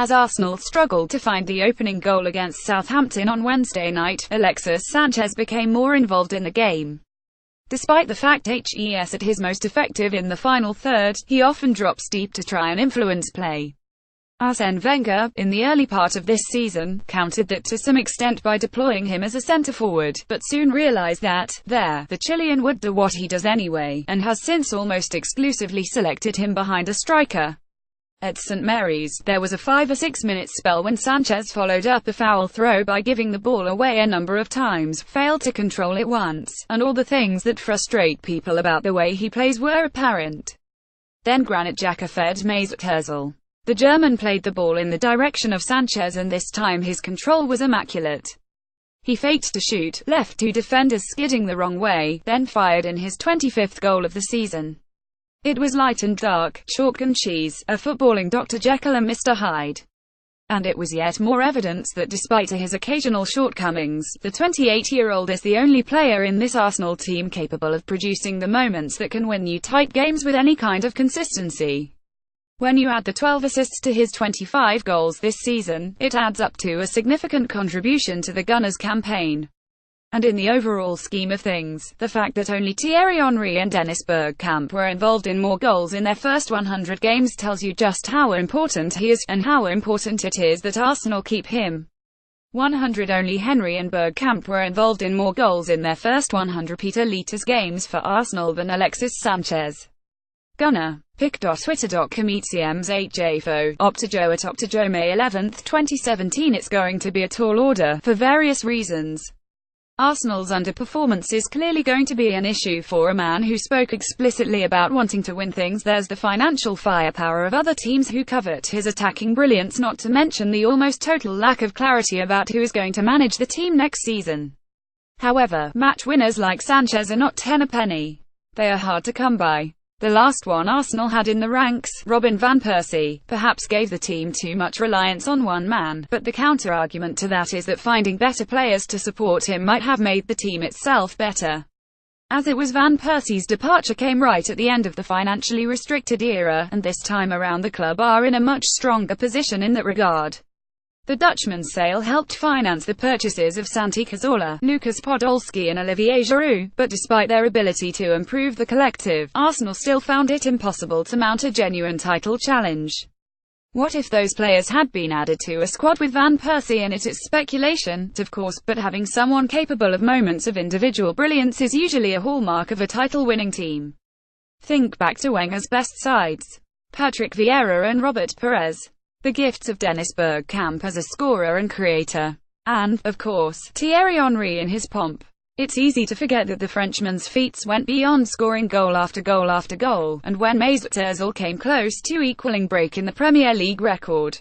As Arsenal struggled to find the opening goal against Southampton on Wednesday night, Alexis Sanchez became more involved in the game. Despite the fact he's at his most effective in the final third, he often drops deep to try and influence play. Arsène Wenger, in the early part of this season, countered that to some extent by deploying him as a centre-forward, but soon realised that, the Chilean would do what he does anyway, and has since almost exclusively selected him behind a striker. At St Mary's, there was a 5 or 6 minute spell when Sanchez followed up a foul throw by giving the ball away a number of times, failed to control it once, and all the things that frustrate people about the way he plays were apparent. Then Granit Xhaka fed Mesut Ozil. The German played the ball in the direction of Sanchez, and this time his control was immaculate. He faked to shoot, left two defenders skidding the wrong way, then fired in his 25th goal of the season. It was light and dark, chalk and cheese, a footballing Dr. Jekyll and Mr. Hyde. And it was yet more evidence that despite his occasional shortcomings, the 28-year-old is the only player in this Arsenal team capable of producing the moments that can win you tight games with any kind of consistency. When you add the 12 assists to his 25 goals this season, it adds up to a significant contribution to the Gunners' campaign. And in the overall scheme of things, the fact that only Thierry Henry and Dennis Bergkamp were involved in more goals in their first 100 games tells you just how important he is, and how important it is that Arsenal keep him. 100 Only Henry and Bergkamp were involved in more goals in their first 100 Peter Litas games for Arsenal than Alexis Sanchez. Gunner. Pic.twitter.com /8jfo, Optajo May 11, 2017. It's going to be a tall order, for various reasons. Arsenal's underperformance is clearly going to be an issue for a man who spoke explicitly about wanting to win things. There's the financial firepower of other teams who covet his attacking brilliance, not to mention the almost total lack of clarity about who is going to manage the team next season. However, match winners like Sanchez are not 10 a penny. They are hard to come by. The last one Arsenal had in the ranks, Robin van Persie, perhaps gave the team too much reliance on one man, but the counter-argument to that is that finding better players to support him might have made the team itself better. As it was, Van Persie's departure came right at the end of the financially restricted era, and this time around the club are in a much stronger position in that regard. The Dutchman's sale helped finance the purchases of Santi Cazorla, Lucas Podolski and Olivier Giroud, but despite their ability to improve the collective, Arsenal still found it impossible to mount a genuine title challenge. What if those players had been added to a squad with Van Persie in it? It's speculation, of course, but having someone capable of moments of individual brilliance is usually a hallmark of a title-winning team. Think back to Wenger's best sides. Patrick Vieira and Robert Perez. The gifts of Dennis Bergkamp as a scorer and creator. And, of course, Thierry Henry in his pomp. It's easy to forget that the Frenchman's feats went beyond scoring goal after goal after goal, and when Mesut Ozil came close to equaling break in the Premier League record.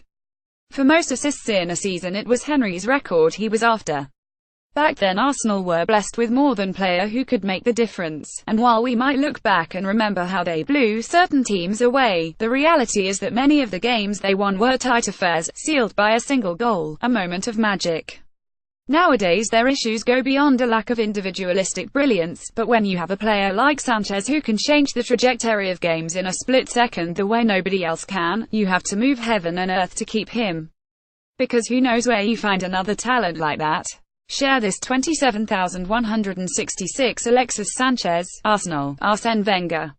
For most assists in a season, it was Henry's record he was after. Back then Arsenal were blessed with more than player who could make the difference, and while we might look back and remember how they blew certain teams away, the reality is that many of the games they won were tight affairs, sealed by a single goal, a moment of magic. Nowadays their issues go beyond a lack of individualistic brilliance, but when you have a player like Sanchez who can change the trajectory of games in a split second the way nobody else can, you have to move heaven and earth to keep him. Because who knows where you find another talent like that. Share this 27,166 Alexis Sanchez, Arsenal, Arsène Wenger.